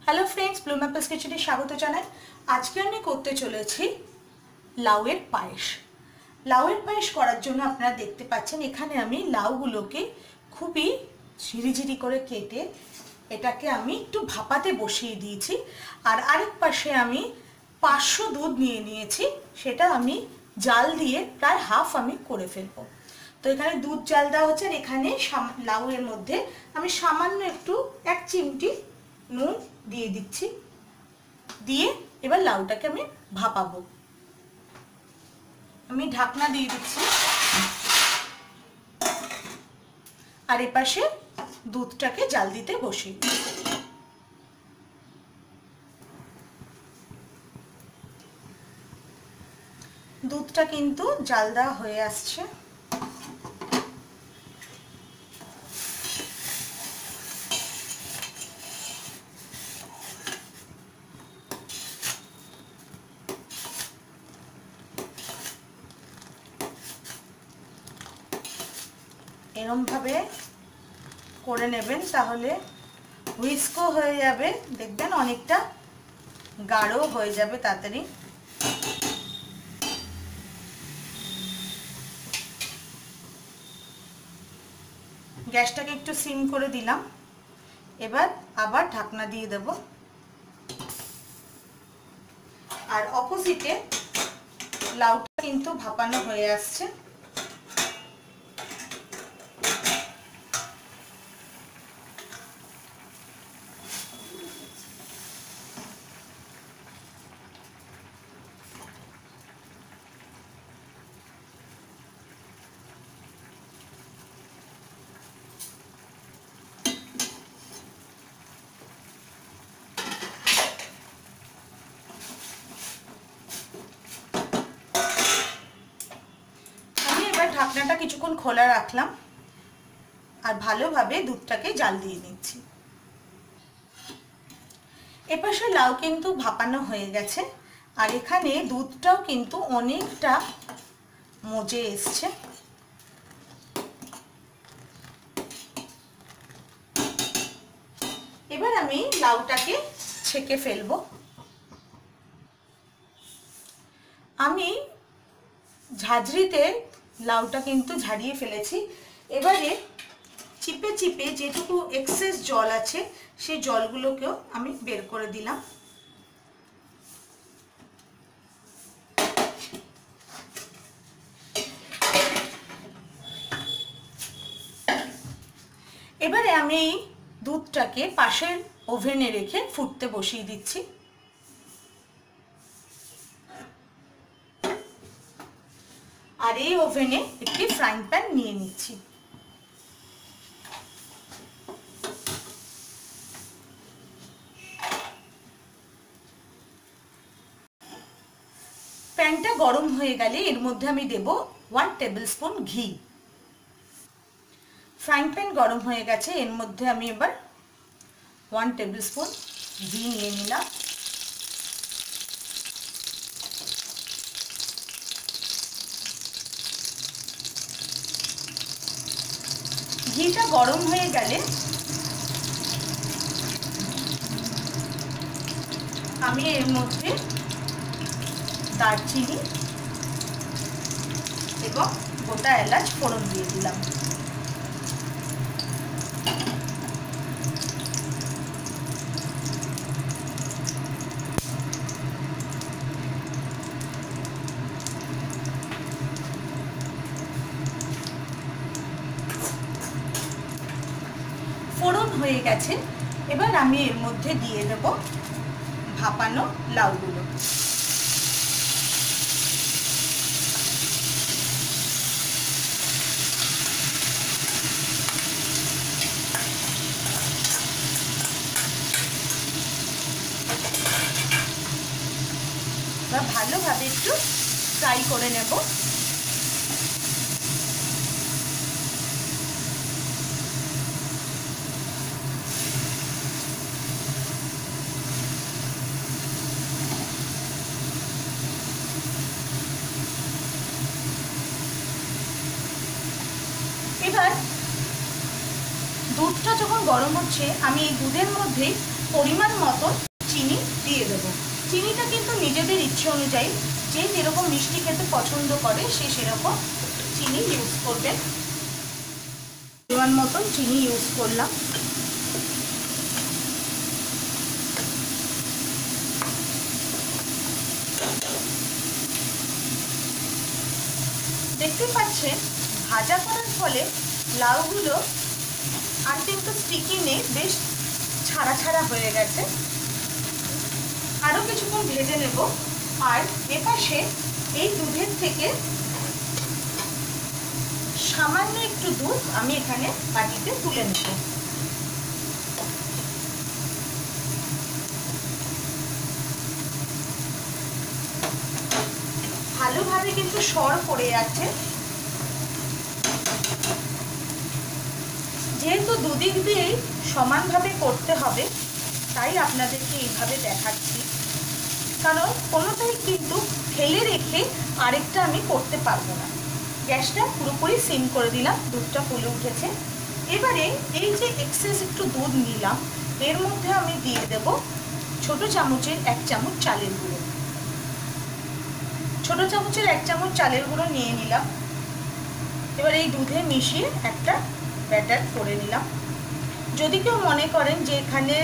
Hello friends, Bloom apples किचेने स्वागत जानाई। आज के आमी करते चलेছি লাউয়ের পায়েস। লাউয়ের পায়েস করার জন্য আপনারা দেখতে পাচ্ছেন এখানে আমি লাউগুলোকে খুবই ঝিরিঝিরি করে কেটে এটাকে আমি একটু ভাপাতে বসিয়ে দিয়েছি। আর আরেক পাশে আমি 500 দুধ নিয়ে নিয়েছি, সেটা আমি জাল দিয়ে প্রায় হাফ আমি করে ফেলবো। তো এখানে দুধ জাল দেওয়া হচ্ছে আর এখানে লাউয়ের মধ্যে আমি সামান্য একটু 1 চিমটি নুন দিয়ে দিচ্ছি। দিয়ে এবার লাউটাকে আমি ভাপাবো। আমি ঢাকনা দিয়ে দিচ্ছি আর এপাশে দুধটাকে জাল দিতে বসিয়ে দিচ্ছি। দুধটা কিন্তু জাল দেওয়া হয়ে আসছে। এরকম ভাবে করে নেবেন, তাহলে হুইস্কও হয়ে যাবে, দেখবেন অনেকটা গাঢ় হয়ে যাবে তাড়াতাড়ি। গ্যাসটাকে একটু সিম করে দিলাম, এবার আবার ঢাকনা দিয়ে দেব। আর অপোজিটে লাউটা কিন্তু ভাপানো হয়ে আসছে। ঢাকনাটা কিছুক্ষণ খোলা রাখলাম আর ভালোভাবে দুধটাকে জাল দিয়ে নিচ্ছি। এপাশে লাউ কিন্তু ভাপানো হয়ে গেছে আর এখানে দুধটাও কিন্তু অনেকটা মজে এসছে। এবার আমি লাউটাকে ছেঁকে ফেলবো। আমি ঝাঁঝরিতে লাউটা কিন্তু ঝাড়িয়ে ফেলেছি। এবারে চিপে চিপে যেটুকু এক্সেস জল আছে সেই জলগুলোকেও আমি বের করে দিলাম। এবারে আমি এই দুধটাকে পাশের ওভেনে রেখে ফুটতে বসিয়ে দিচ্ছি। আর এই ওভেনে একটি ফ্রাইং প্যান নিয়ে নিচ্ছি। প্যানটা গরম হয়ে গেলে এর মধ্যে আমি দেব 1 টেবিলস্পুন ঘি। ফ্রাইং প্যান গরম হয়ে গেছে, এর মধ্যে আমি এবার 1 টেবিলস্পুন ঘি নিয়ে নিলাম। ঘিটা গরম হয়ে গেলে আমি এর মধ্যে দারচিনি এবং গোটা এলাচ ফোড়ন দিয়ে দিলাম। ফোড়ন হয়ে গেছে, এবার আমি এর মধ্যে দিয়ে দেব ভাপানো লাউগুলো। ভালোভাবে একটু ফ্রাই করে নেব। এবার দুধটা যখন গরম হচ্ছে আমি এই দুধের মধ্যে পরিমাণ মতো চিনি দিয়ে দেবো। চিনিটা কিন্তু নিজেদের ইচ্ছে অনুযায়ী, যে যেরকম মিষ্টি খেতে পছন্দ করে সে সেরকম চিনি ইউজ করবেন। পরিমাণ মতন চিনি ইউজ করলাম। দেখতে পাচ্ছেন ভাজা করার ফলে লাউগুলো আর কিন্তু স্টিকি নেই, বেশ ছাড়া ছাড়া হয়ে গেছে। আরও কিছুক্ষণ ভেজে নেব। আর এপাশে এই দুধের থেকে সামান্য একটু দুধ আমি এখানে বাটিতে তুলে নেব। ভালোভাবে কিন্তু সর পড়ে যাচ্ছে। যেহেতু দুদিক দিয়েই সমানভাবে করতে হবে তাই আপনাদেরকে এইভাবে দেখাচ্ছি, কারণ কোনোটাই কিন্তু ফেলে রেখে আরেকটা আমি করতে পারবো না। গ্যাসটা পুরোপুরি সিম করে দিলাম, দুধটা ফুলে উঠেছে। এবারে এই যে এক্সেস একটু দুধ নিলাম এর মধ্যে আমি দিয়ে দেব ছোট চামচের 1 চামচ চালের গুঁড়ো। ছোট চামচের 1 চামচ চালের গুঁড়ো নিয়ে নিলাম। এবার এই দুধে মিশিয়ে একটা ব্যাটার করে নিলাম। যদি কেউ মনে করেন যে এখানে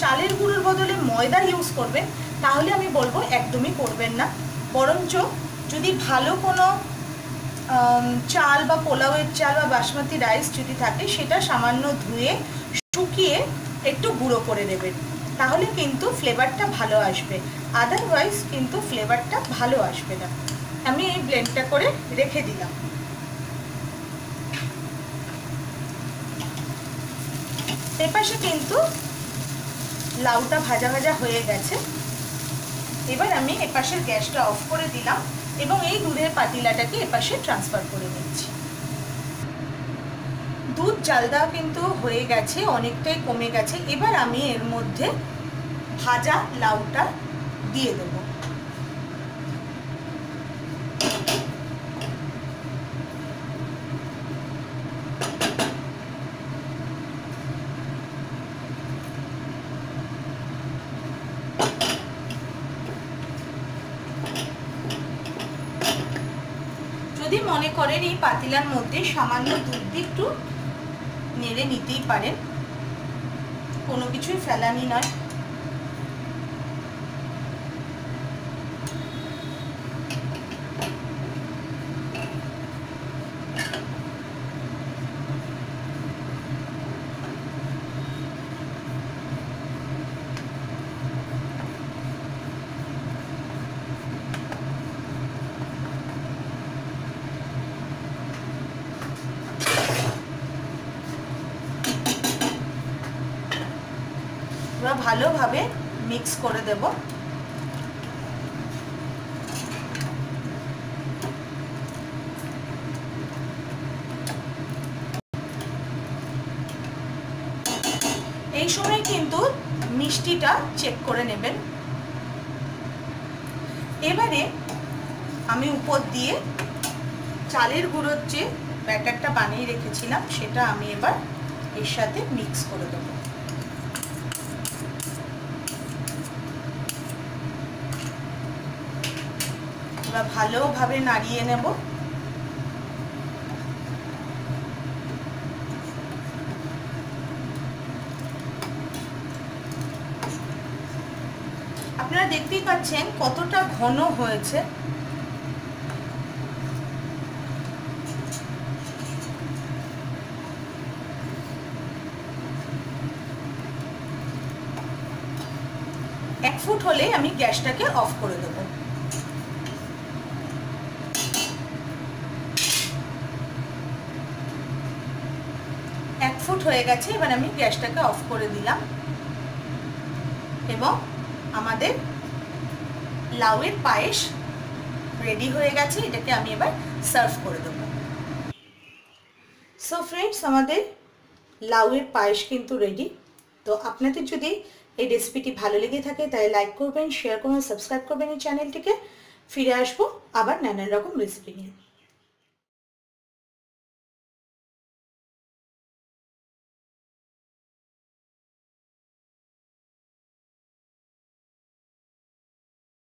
চালের গুঁড়োর বদলে ময়দা ইউজ করবেন তাহলে আমি বলবো একদমই করবেন না। বরঞ্চ যদি ভালো কোনো চাল বা পোলাওয়ের চাল বা বাসমতি রাইস যদি থাকে সেটা সামান্য ধুয়ে শুকিয়ে একটু গুঁড়ো করে নেবেন, তাহলে কিন্তু ফ্লেভারটা ভালো আসবে। আদারওয়াইজ কিন্তু ফ্লেভারটা ভালো আসবে না। আমি এই ব্লেন্ডটা করে রেখে দিলাম। এপাশে কিন্তু লাউটা ভাজা ভাজা হয়ে গেছে। এবার আমি এপাশের গ্যাসটা অফ করে দিলাম এবং এই দুধের পাতিলাটাকে এপাশে ট্রান্সফার করে নিচ্ছি। দুধ জাল দেওয়া কিন্তু হয়ে গেছে, অনেকটাই কমে গেছে। এবার আমি এর মধ্যে ভাজা লাউটা দিয়ে দেব। যদি মনে করেন এই পাতিলার মধ্যে সামান্য দুধ দিয়ে একটু নেড়ে নিতেই পারেন, কোনো কিছুই ফেলানি নয়। এবার ভালোভাবে মিক্স করে দেব। এই সময় কিন্তু মিষ্টিটা চেক করে নেবেন। এবারে আমি উপর দিয়ে চালের গুঁড়োর যে ব্যাটারটা বানিয়ে রেখেছিলাম সেটা আমি এবার এর সাথে মিক্স করে দেব। এবার ভালোভাবে নাড়িয়ে নেব। আপনারা দেখতেই পাচ্ছেন কতটা ঘন হয়েছে। এক ফুট হলে আমি গ্যাসটাকে অফ করে দেব। এক ফুট হয়ে গেছে, এবার আমি গ্যাসটাকে অফ করে দিলাম এবং আমাদের লাউয়ের পায়েস রেডি হয়ে গেছে। এটাকে আমি এবার সার্ভ করে দেব। সো ফ্রেন্ডস, আমাদের লাউয়ের পায়েস কিন্তু রেডি। তো আপনাদের যদি এই রেসিপিটি ভালো লেগে থাকে তাহলে লাইক করবেন, শেয়ার করবেন, সাবস্ক্রাইব করবেন এই চ্যানেলটিকে। ফিরে আসবো আবার নানান রকম রেসিপি নিয়ে।